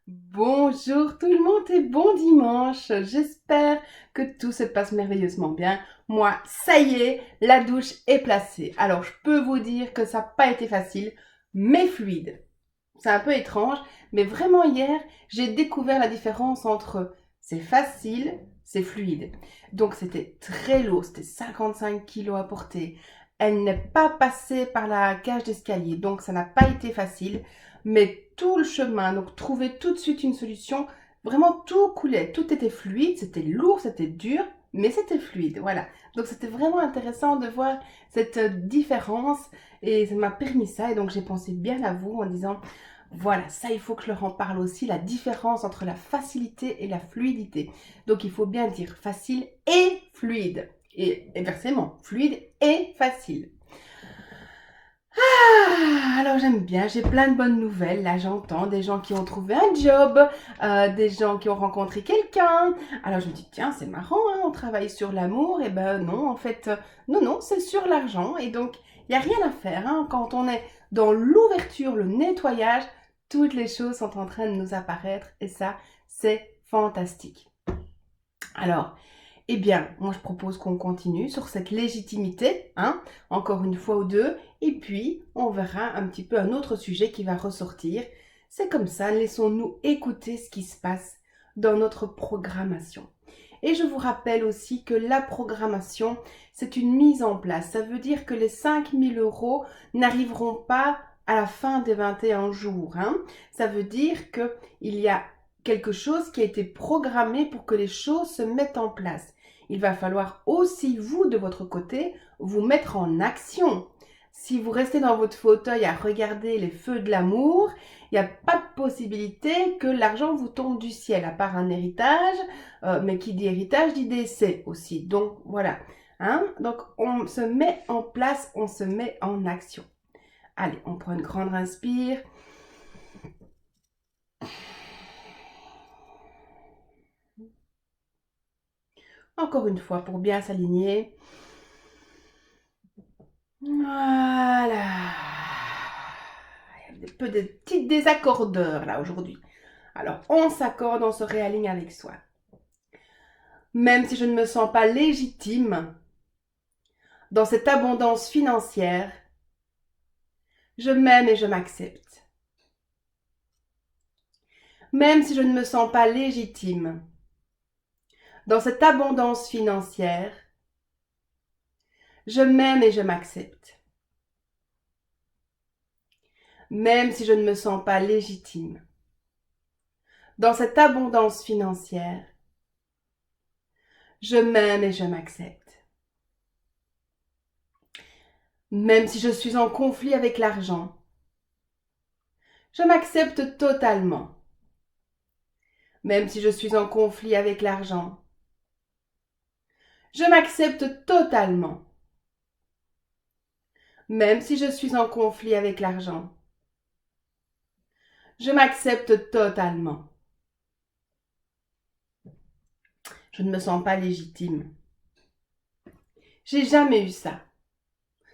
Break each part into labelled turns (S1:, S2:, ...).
S1: Bonjour tout le monde et bon dimanche. J'espère que tout se passe merveilleusement bien. Moi, ça y est, la douche est placée. Alors, je peux vous dire que ça n'a pas été facile, mais fluide. C'est un peu étrange, mais vraiment hier, j'ai découvert la différence entre c'est facile, c'est fluide. Donc, c'était très lourd, c'était 55 kilos à porter. Elle n'est pas passée par la cage d'escalier, donc ça n'a pas été facile. Mais tout le chemin, donc trouver tout de suite une solution, vraiment tout coulait, tout était fluide, c'était lourd, c'était dur, mais c'était fluide, voilà. Donc c'était vraiment intéressant de voir cette différence et ça m'a permis ça et donc j'ai pensé bien à vous en disant voilà, ça il faut que je leur en parle aussi, la différence entre la facilité et la fluidité. Donc il faut bien dire facile et fluide. Et inversement, fluide et facile. Alors j'aime bien, j'ai plein de bonnes nouvelles. Là j'entends des gens qui ont trouvé un job, des gens qui ont rencontré quelqu'un. Alors je me dis tiens c'est marrant, hein, on travaille sur l'amour. Et ben non en fait, non c'est sur l'argent. Et donc il n'y a rien à faire. Hein. Quand on est dans l'ouverture, le nettoyage, toutes les choses sont en train de nous apparaître. Et ça c'est fantastique. Alors eh bien, moi je propose qu'on continue sur cette légitimité, hein, encore une fois ou deux, et puis on verra un petit peu un autre sujet qui va ressortir. C'est comme ça, laissons-nous écouter ce qui se passe dans notre programmation. Et je vous rappelle aussi que la programmation, c'est une mise en place. Ça veut dire que les 5 000 € n'arriveront pas à la fin des 21 jours. Hein. Ça veut dire qu'il y a quelque chose qui a été programmé pour que les choses se mettent en place. Il va falloir aussi, vous, de votre côté, vous mettre en action. Si vous restez dans votre fauteuil à regarder les feux de l'amour, il n'y a pas de possibilité que l'argent vous tombe du ciel, à part un héritage, mais qui dit héritage dit décès aussi. Donc voilà. Hein? Donc on se met en place, on se met en action. Allez, on prend une grande inspire. Encore une fois, pour bien s'aligner. Voilà. Il y a un peu de petites désaccordeurs là aujourd'hui. Alors, on s'accorde, on se réaligne avec soi. Même si je ne me sens pas légitime dans cette abondance financière, je m'aime et je m'accepte. Même si je ne me sens pas légitime dans cette abondance financière, je m'aime et je m'accepte. Même si je ne me sens pas légitime dans cette abondance financière, je m'aime et je m'accepte. Même si je suis en conflit avec l'argent, je m'accepte totalement. Même si je suis en conflit avec l'argent, je m'accepte totalement. Même si je suis en conflit avec l'argent, je m'accepte totalement. Je ne me sens pas légitime. J'ai jamais eu ça.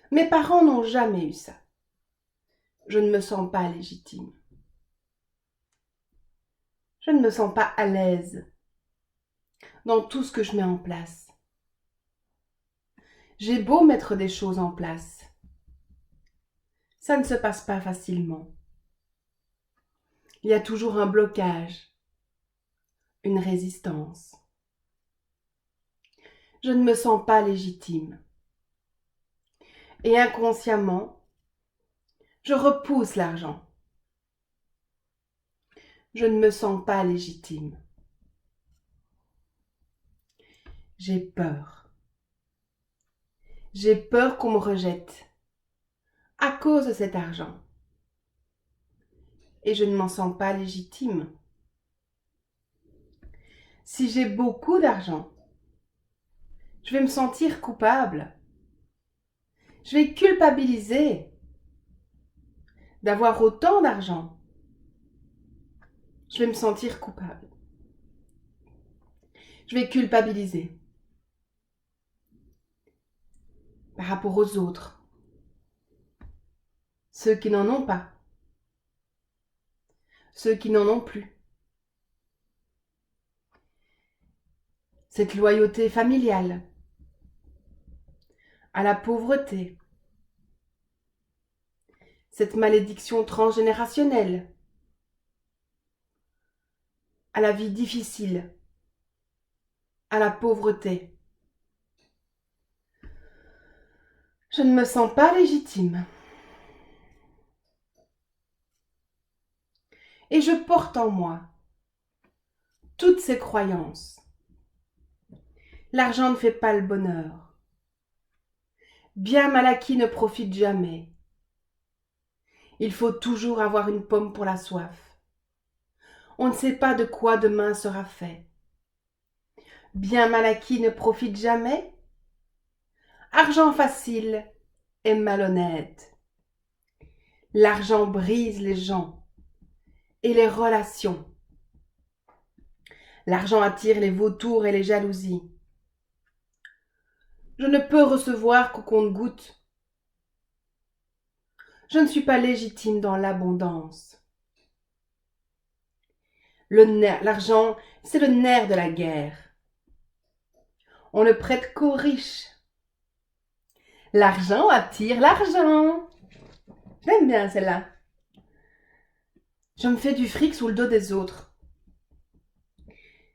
S1: Mes parents n'ont jamais eu ça. Je ne me sens pas légitime. Je ne me sens pas à l'aise dans tout ce que je mets en place. J'ai beau mettre des choses en place, ça ne se passe pas facilement. Il y a toujours un blocage, une résistance. Je ne me sens pas légitime. Et inconsciemment, je repousse l'argent. Je ne me sens pas légitime. J'ai peur. J'ai peur qu'on me rejette à cause de cet argent. Et je ne m'en sens pas légitime. Si j'ai beaucoup d'argent, je vais me sentir coupable. Je vais culpabiliser d'avoir autant d'argent. Je vais me sentir coupable. Je vais culpabiliser par rapport aux autres, ceux qui n'en ont pas, ceux qui n'en ont plus. cette loyauté familiale, à la pauvreté, cette malédiction transgénérationnelle, à la vie difficile, à la pauvreté. Je ne me sens pas légitime. Et je porte en moi toutes ces croyances. L'argent ne fait pas le bonheur. Bien mal acquis ne profite jamais. Il faut toujours avoir une pomme pour la soif. On ne sait pas de quoi demain sera fait. Bien mal acquis ne profite jamais. Argent facile et malhonnête. L'argent brise les gens et les relations. L'argent attire les vautours et les jalousies. Je ne peux recevoir qu'au compte-gouttes. Je ne suis pas légitime dans l'abondance. L'argent, c'est le nerf de la guerre. On ne prête qu'aux riches. L'argent attire l'argent. J'aime bien celle-là. Je me fais du fric sous le dos des autres.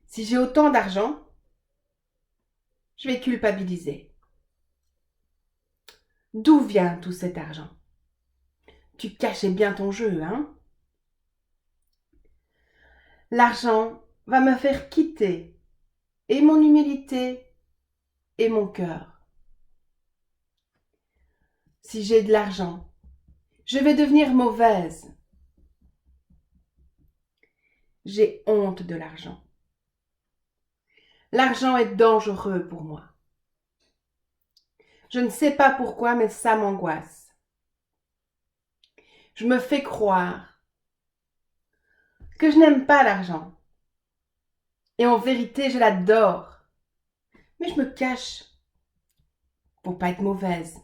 S1: Si j'ai autant d'argent, je vais culpabiliser. D'où vient tout cet argent? Tu cachais bien ton jeu, hein? L'argent va me faire quitter et mon humilité et mon cœur. Si j'ai de l'argent, je vais devenir mauvaise. J'ai honte de l'argent. L'argent est dangereux pour moi. Je ne sais pas pourquoi, mais ça m'angoisse. Je me fais croire que je n'aime pas l'argent. Et en vérité, je l'adore. Mais je me cache pour pas être mauvaise.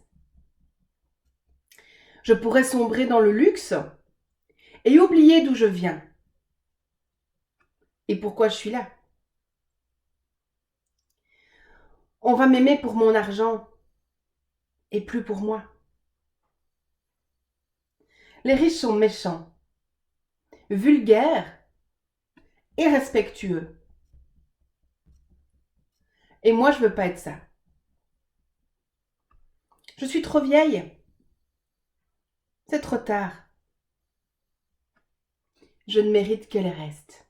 S1: Je pourrais sombrer dans le luxe et oublier d'où je viens. Et pourquoi je suis là. On va m'aimer pour mon argent et plus pour moi. Les riches sont méchants, vulgaires, irrespectueux. Et moi, je veux pas être ça. Je suis trop vieille. C'est trop tard. Je ne mérite que les restes.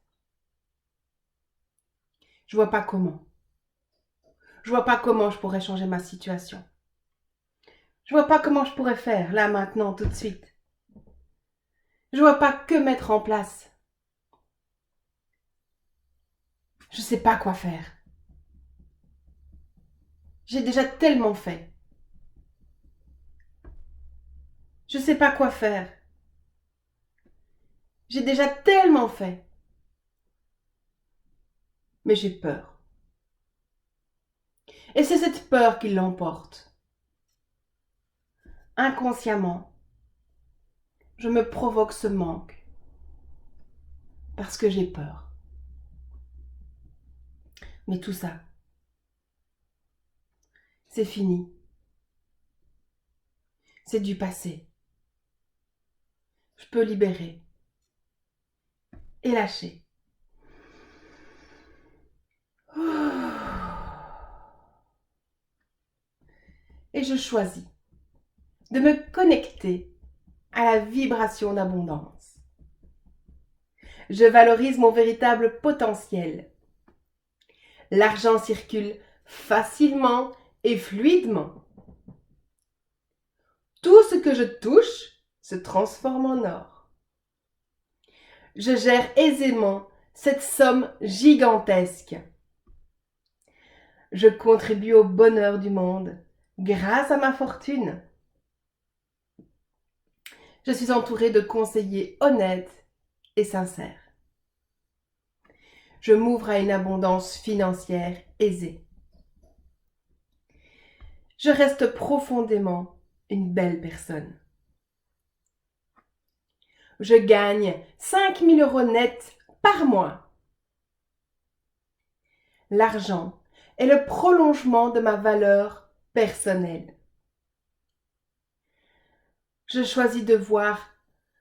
S1: Je vois pas comment. Je vois pas comment je pourrais changer ma situation. Je vois pas comment je pourrais faire, là, maintenant, tout de suite. Je vois pas que mettre en place. Je sais pas quoi faire. J'ai déjà tellement fait. Je sais pas quoi faire. J'ai déjà tellement fait. Mais j'ai peur. Et c'est cette peur qui l'emporte. Inconsciemment, je me provoque ce manque parce que j'ai peur. Mais tout ça, c'est fini. C'est du passé. Je peux libérer et lâcher. Et je choisis de me connecter à la vibration d'abondance. Je valorise mon véritable potentiel. L'argent circule facilement et fluidement. Tout ce que je touche se transforme en or. Je gère aisément cette somme gigantesque. Je contribue au bonheur du monde grâce à ma fortune. Je suis entourée de conseillers honnêtes et sincères. Je m'ouvre à une abondance financière aisée. Je reste profondément une belle personne. Je gagne 5 000 € net par mois. L'argent est le prolongement de ma valeur personnelle. Je choisis de voir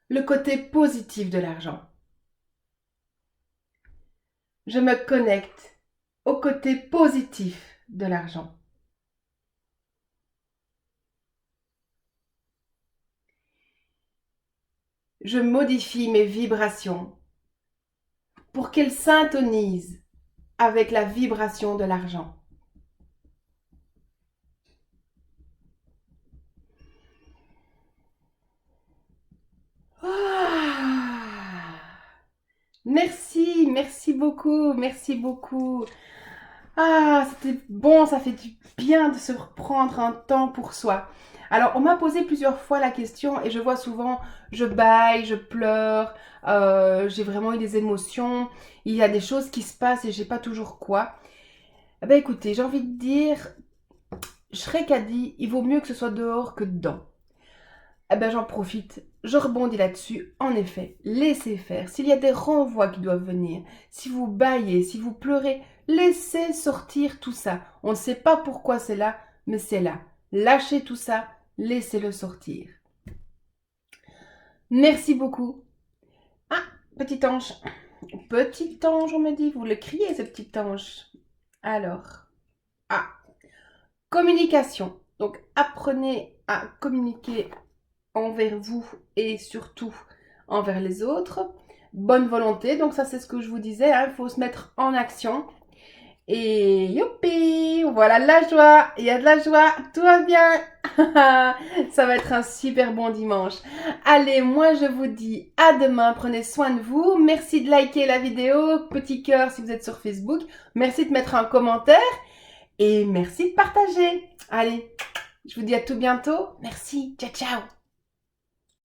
S1: le côté positif de l'argent. Je me connecte au côté positif de l'argent. Je modifie mes vibrations pour qu'elles s'intonisent avec la vibration de l'argent. Ah, merci, merci beaucoup, merci beaucoup. Ah, c'était bon, ça fait du bien de se reprendre un temps pour soi. Alors, on m'a posé plusieurs fois la question et je vois souvent, je bâille, je pleure, j'ai vraiment eu des émotions, il y a des choses qui se passent et je sais pas toujours quoi. Eh ben écoutez, j'ai envie de dire, Shrek a dit, il vaut mieux que ce soit dehors que dedans. Eh ben j'en profite, je rebondis là-dessus. En effet, laissez faire. S'il y a des renvois qui doivent venir, si vous bâillez, si vous pleurez, laissez sortir tout ça. On ne sait pas pourquoi c'est là, mais c'est là. Lâchez tout ça, laissez-le sortir. Merci beaucoup. Ah, petit ange. Petit ange, on me dit. Vous le criez, ce petit ange. Alors. Ah, communication. Donc, apprenez à communiquer envers vous et surtout envers les autres. Bonne volonté, donc ça c'est ce que je vous disais, il faut se mettre en action. Et youpi, voilà la joie, il y a de la joie, tout va bien. Ça va être un super bon dimanche. Allez, moi je vous dis à demain, prenez soin de vous. Merci de liker la vidéo, petit cœur si vous êtes sur Facebook. Merci de mettre un commentaire et merci de partager. Allez, je vous dis à tout bientôt. Merci, ciao ciao.